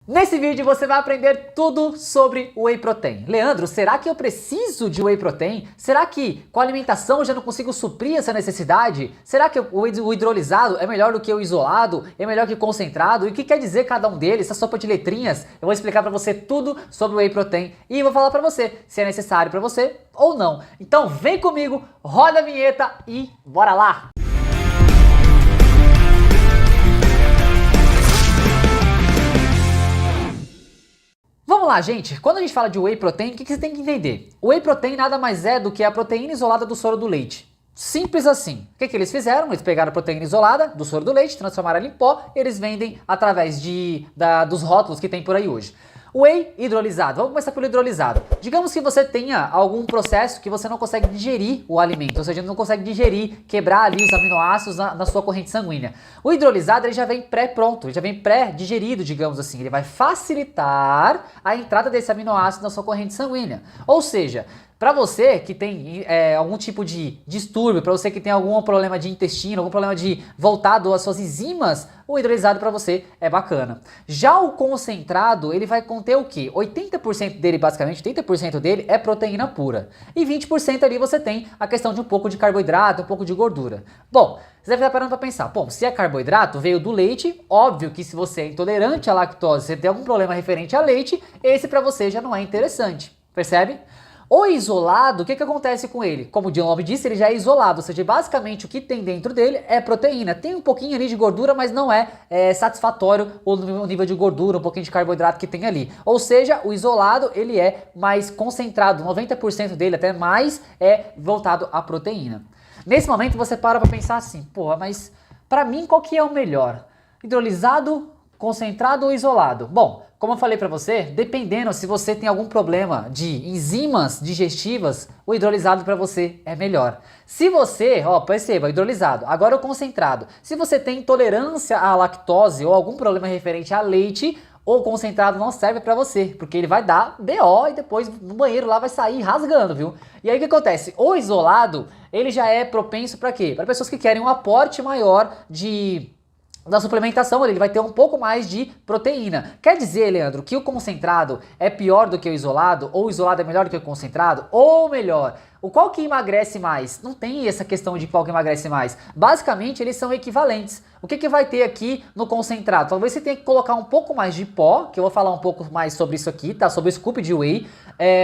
Nesse vídeo você vai aprender tudo sobre o Whey Protein. Leandro, será que eu preciso de Whey Protein? Será que com a alimentação eu já não consigo suprir essa necessidade? Será que o hidrolisado é melhor do que o isolado? É melhor que o concentrado? E o que quer dizer cada um deles? Essa sopa de letrinhas? Eu vou explicar pra você tudo sobre o Whey Protein e vou falar pra você se é necessário pra você ou não. Então vem comigo, roda a vinheta e bora lá! Vamos lá, gente. Quando a gente fala de Whey Protein, o que você tem que entender? O Whey Protein nada mais é do que a proteína isolada do soro do leite. Simples assim. O que eles fizeram? Eles pegaram a proteína isolada do soro do leite, transformaram ela em pó e eles vendem através dos rótulos que tem por aí hoje. Whey hidrolisado. Vamos começar pelo hidrolisado. Digamos que você tenha algum processo que você não consegue digerir o alimento, ou seja, não consegue digerir, quebrar ali os aminoácidos na sua corrente sanguínea. O hidrolisado ele já vem pré-pronto, ele já vem pré-digerido, digamos assim. Ele vai facilitar a entrada desse aminoácido na sua corrente sanguínea. Ou seja, para você que tem algum tipo de distúrbio, para você que tem algum problema de intestino, algum problema voltado às suas enzimas, o hidrolisado para você é bacana. Já o concentrado, ele vai conter o quê? 80% dele, basicamente, 80% dele é proteína pura. E 20% ali você tem a questão de um pouco de carboidrato, um pouco de gordura. Bom, você deve estar parando para pensar, bom, se é carboidrato, veio do leite, óbvio que se você é intolerante à lactose, você tem algum problema referente a leite, esse para você já não é interessante, percebe? O isolado, o que acontece com ele? Como o nome disse, ele já é isolado, ou seja, basicamente o que tem dentro dele é proteína. Tem um pouquinho ali de gordura, mas não é satisfatório o nível de gordura, um pouquinho de carboidrato que tem ali. Ou seja, o isolado ele é mais concentrado, 90% dele até mais é voltado à proteína. Nesse momento você para pensar assim, porra, mas para mim qual que é o melhor? Hidrolisado, concentrado ou isolado? Bom, como eu falei para você, dependendo se você tem algum problema de enzimas digestivas, o hidrolisado para você é melhor. Se você, perceba, hidrolisado, agora o concentrado. Se você tem intolerância à lactose ou algum problema referente a leite, o concentrado não serve para você, porque ele vai dar BO e depois no banheiro lá vai sair rasgando, viu? E aí o que acontece? O isolado, ele já é propenso para quê? Para pessoas que querem um aporte maior da suplementação, ele vai ter um pouco mais de proteína. Quer dizer, Leandro, que o concentrado é pior do que o isolado? Ou o isolado é melhor do que o concentrado? Ou melhor, qual que emagrece mais? Não tem essa questão de qual que emagrece mais. Basicamente, eles são equivalentes. O que vai ter aqui no concentrado? Talvez você tenha que colocar um pouco mais de pó, que eu vou falar um pouco mais sobre isso aqui, tá? Sobre o scoop de whey.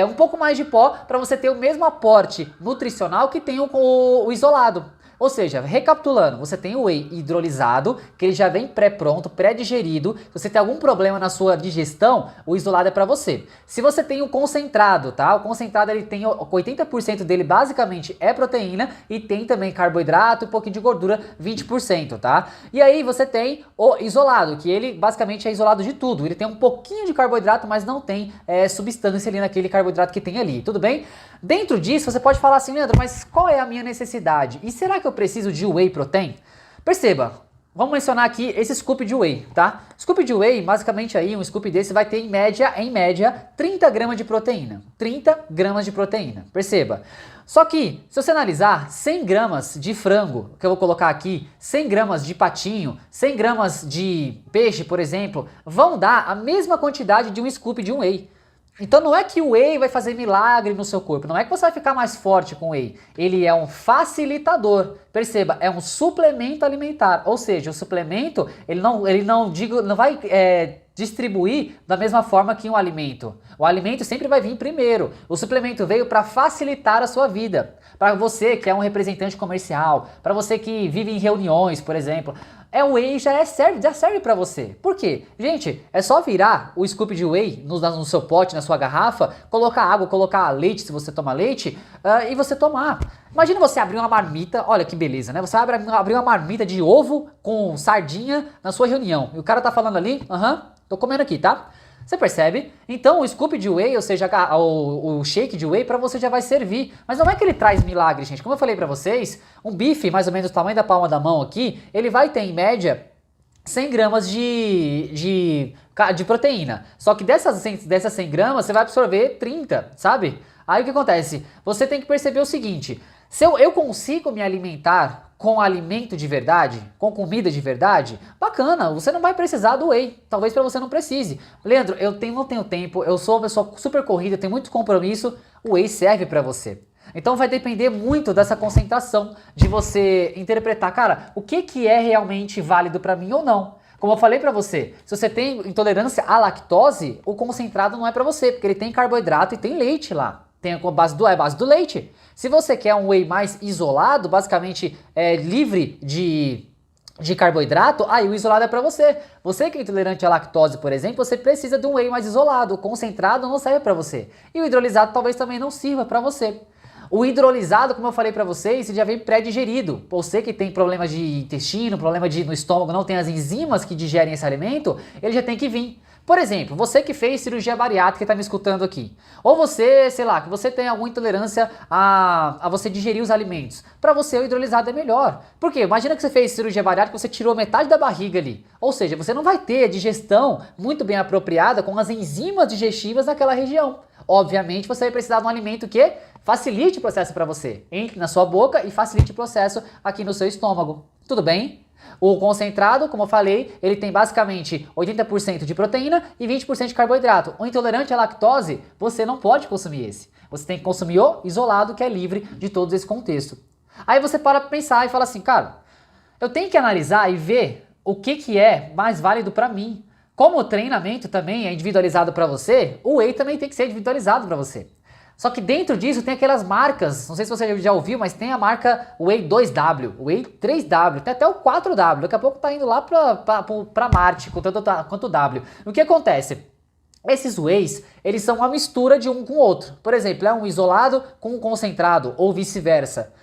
Um pouco mais de pó para você ter o mesmo aporte nutricional que tem o isolado. Ou seja, recapitulando, você tem o whey hidrolisado, que ele já vem pré-pronto, pré-digerido. Se você tem algum problema na sua digestão, o isolado é para você. Se você tem o concentrado, tá? O concentrado ele tem 80% dele basicamente é proteína e tem também carboidrato e um pouquinho de gordura, 20%, tá? E aí você tem o isolado, que ele basicamente é isolado de tudo. Ele tem um pouquinho de carboidrato, mas não tem substância ali naquele carboidrato que tem ali, tudo bem? Dentro disso, você pode falar assim, Leandro, mas qual é a minha necessidade? E será que eu preciso de Whey Protein? Perceba, vamos mencionar aqui esse scoop de Whey, tá? Scoop de Whey, basicamente aí, um scoop desse vai ter em média, 30 gramas de proteína. 30 gramas de proteína, perceba. Só que, se você analisar 100 gramas de frango, que eu vou colocar aqui, 100 gramas de patinho, 100 gramas de peixe, por exemplo, vão dar a mesma quantidade de um scoop de um Whey. Então não é que o Whey vai fazer milagre no seu corpo, não é que você vai ficar mais forte com o Whey, ele é um facilitador, perceba, é um suplemento alimentar, ou seja, o suplemento ele não vai distribuir da mesma forma que um alimento. O alimento sempre vai vir primeiro, o suplemento veio para facilitar a sua vida, para você que é um representante comercial, para você que vive em reuniões, por exemplo. O whey já serve para você. Por quê? Gente, é só virar o scoop de whey no seu pote, na sua garrafa, colocar água, colocar leite, se você toma leite, e você tomar. Imagina você abrir uma marmita, olha que beleza, né? Você abrir uma marmita de ovo com sardinha na sua reunião. E o cara tá falando ali, tô comendo aqui, tá? Você percebe? Então o scoop de whey, ou seja, o shake de whey para você já vai servir. Mas não é que ele traz milagre, gente. Como eu falei para vocês, um bife mais ou menos do tamanho da palma da mão aqui, ele vai ter em média 100 gramas de proteína. Só que dessas 100 gramas você vai absorver 30, sabe? Aí o que acontece? Você tem que perceber o seguinte, Se eu consigo me alimentar com alimento de verdade, com comida de verdade, bacana, você não vai precisar do whey, talvez para você não precise. Leandro, não tenho tempo, eu sou uma pessoa super corrida, tenho muito compromisso, o whey serve para você. Então vai depender muito dessa concentração, de você interpretar, cara, o que é realmente válido para mim ou não. Como eu falei pra você, se você tem intolerância à lactose, o concentrado não é pra você, porque ele tem carboidrato e tem leite lá. Tem a base do leite. Se você quer um whey mais isolado, basicamente livre de carboidrato, aí o isolado é pra você. Você que é intolerante à lactose, por exemplo, você precisa de um whey mais isolado. O concentrado não serve pra você. E o hidrolisado talvez também não sirva pra você. O hidrolisado, como eu falei pra vocês, já vem pré-digerido. Você que tem problemas de intestino, problema no estômago, não tem as enzimas que digerem esse alimento, ele já tem que vir. Por exemplo, você que fez cirurgia bariátrica e está me escutando aqui. Ou você, sei lá, que você tem alguma intolerância a você digerir os alimentos. Para você o hidrolisado é melhor. Por quê? Imagina que você fez cirurgia bariátrica e você tirou metade da barriga ali. Ou seja, você não vai ter a digestão muito bem apropriada com as enzimas digestivas naquela região. Obviamente você vai precisar de um alimento que facilite o processo para você. Entre na sua boca e facilite o processo aqui no seu estômago. Tudo bem? O concentrado, como eu falei, ele tem basicamente 80% de proteína e 20% de carboidrato. O intolerante à lactose, você não pode consumir esse. Você tem que consumir o isolado, que é livre de todo esse contexto. Aí você para pensar e fala assim, cara, eu tenho que analisar e ver o que é mais válido para mim. Como o treinamento também é individualizado para você, o whey também tem que ser individualizado para você. Só que dentro disso tem aquelas marcas, não sei se você já ouviu, mas tem a marca Whey 2W, Whey 3W, tem até o 4W, daqui a pouco tá indo lá pra Marte, quanto W. O que acontece? Esses wheys, eles são uma mistura de um com o outro. Por exemplo, é um isolado com um concentrado, ou vice-versa.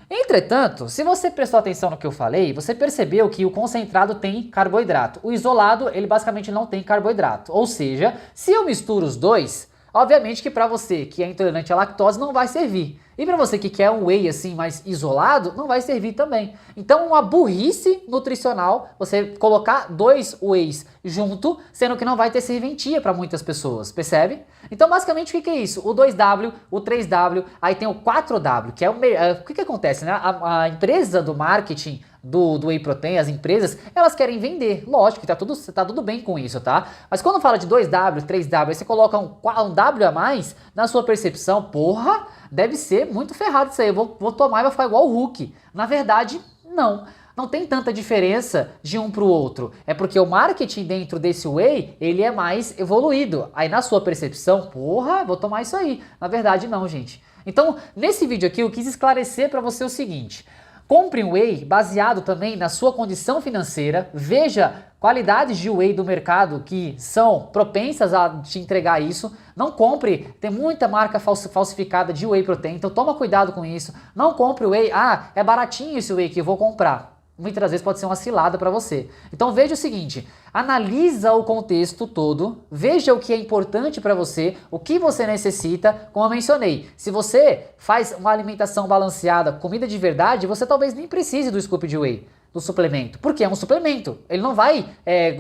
Entretanto, se você prestou atenção no que eu falei, você percebeu que o concentrado tem carboidrato. O isolado, ele basicamente não tem carboidrato. Ou seja, se eu misturo os dois, obviamente que para você que é intolerante à lactose não vai servir. E para você que quer um whey assim mais isolado, não vai servir também. Então uma burrice nutricional você colocar dois wheys junto, sendo que não vai ter serventia para muitas pessoas, percebe? Então basicamente o que é isso? O 2W, o 3W, aí tem o 4W, que é o que acontece, né? A empresa do marketing do whey protein, as empresas, elas querem vender. Lógico que tá tudo bem com isso, tá? Mas quando fala de 2W, 3W, aí você coloca um W a mais, na sua percepção, porra, deve ser muito ferrado isso aí. Eu vou tomar e vai ficar igual o Hulk. Na verdade, não. Não tem tanta diferença de um para o outro. É porque o marketing dentro desse whey, ele é mais evoluído. Aí na sua percepção, porra, vou tomar isso aí. Na verdade, não, gente. Então, nesse vídeo aqui, eu quis esclarecer para você o seguinte. Compre um whey baseado também na sua condição financeira, veja qualidades de whey do mercado que são propensas a te entregar isso. Não compre, tem muita marca falsificada de whey protein, então toma cuidado com isso. Não compre whey, é baratinho esse whey que eu vou comprar. Muitas vezes pode ser uma cilada para você. Então veja o seguinte, analisa o contexto todo, veja o que é importante para você, o que você necessita, como eu mencionei. Se você faz uma alimentação balanceada, comida de verdade, você talvez nem precise do scoop de whey, do suplemento. Porque é um suplemento, ele não vai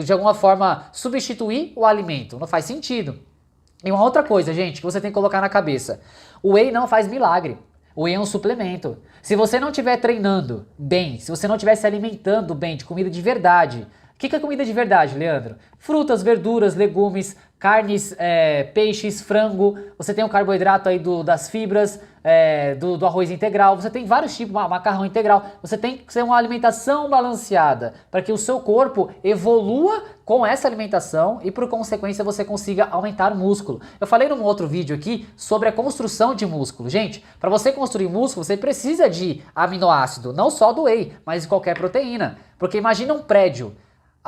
de alguma forma substituir o alimento, não faz sentido. E uma outra coisa, gente, que você tem que colocar na cabeça, o whey não faz milagre. O whey é um suplemento. Se você não estiver treinando bem, se você não estiver se alimentando bem de comida de verdade, o que é comida de verdade, Leandro? Frutas, verduras, legumes, carnes, peixes, frango, você tem o carboidrato aí das fibras, do arroz integral, você tem vários tipos, macarrão integral, você tem que ter uma alimentação balanceada para que o seu corpo evolua com essa alimentação e por consequência você consiga aumentar o músculo. Eu falei num outro vídeo aqui sobre a construção de músculo. Gente, para você construir músculo você precisa de aminoácido, não só do whey, mas de qualquer proteína. Porque imagina um prédio.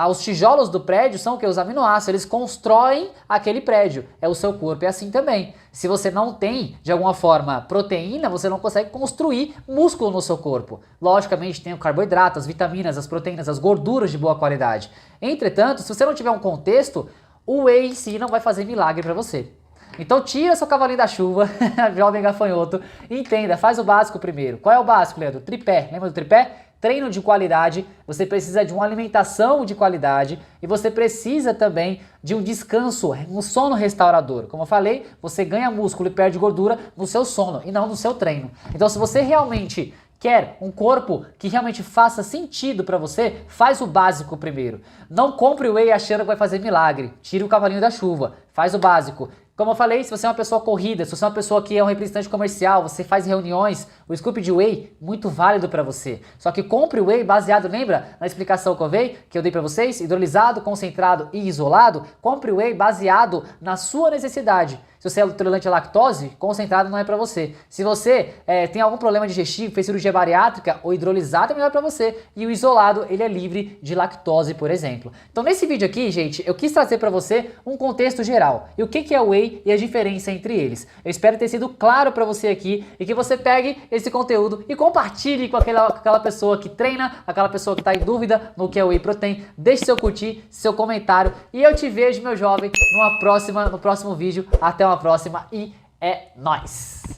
Os tijolos do prédio são o que? Os aminoácidos, eles constroem aquele prédio. O seu corpo é assim também. Se você não tem, de alguma forma, proteína, você não consegue construir músculo no seu corpo. Logicamente tem o carboidrato, as vitaminas, as proteínas, as gorduras de boa qualidade. Entretanto, se você não tiver um contexto, o whey em si não vai fazer milagre para você. Então tira seu cavalinho da chuva, jovem gafanhoto, entenda, faz o básico primeiro. Qual é o básico, Leandro? Tripé, lembra do tripé? treino de qualidade, você precisa de uma alimentação de qualidade e você precisa também de um descanso, um sono restaurador. Como eu falei, você ganha músculo e perde gordura no seu sono e não no seu treino. Então, se você realmente quer um corpo que realmente faça sentido pra você, faz o básico primeiro. Não compre o whey achando que vai fazer milagre. Tire o cavalinho da chuva. Faz o básico. Como eu falei, se você é uma pessoa corrida, se você é uma pessoa que é um representante comercial, você faz reuniões, o scoop de whey, muito válido para você. Só que compre o whey baseado, lembra na explicação que eu dei para vocês? Hidrolisado, concentrado e isolado. Compre o whey baseado na sua necessidade. Se você é intolerante à lactose, concentrado não é para você. Se você tem algum problema digestivo, fez cirurgia bariátrica, o hidrolisado é melhor para você. E o isolado, ele é livre de lactose, por exemplo. Então nesse vídeo aqui, gente, eu quis trazer para você um contexto geral. E o que é o whey e a diferença entre eles. Eu espero ter sido claro para você aqui e que você pegue esse conteúdo e compartilhe com aquela pessoa que treina, aquela pessoa que está em dúvida no que é o whey protein. Deixe seu curtir, seu comentário e eu te vejo, meu jovem, no próximo vídeo. Até uma próxima e é nóis!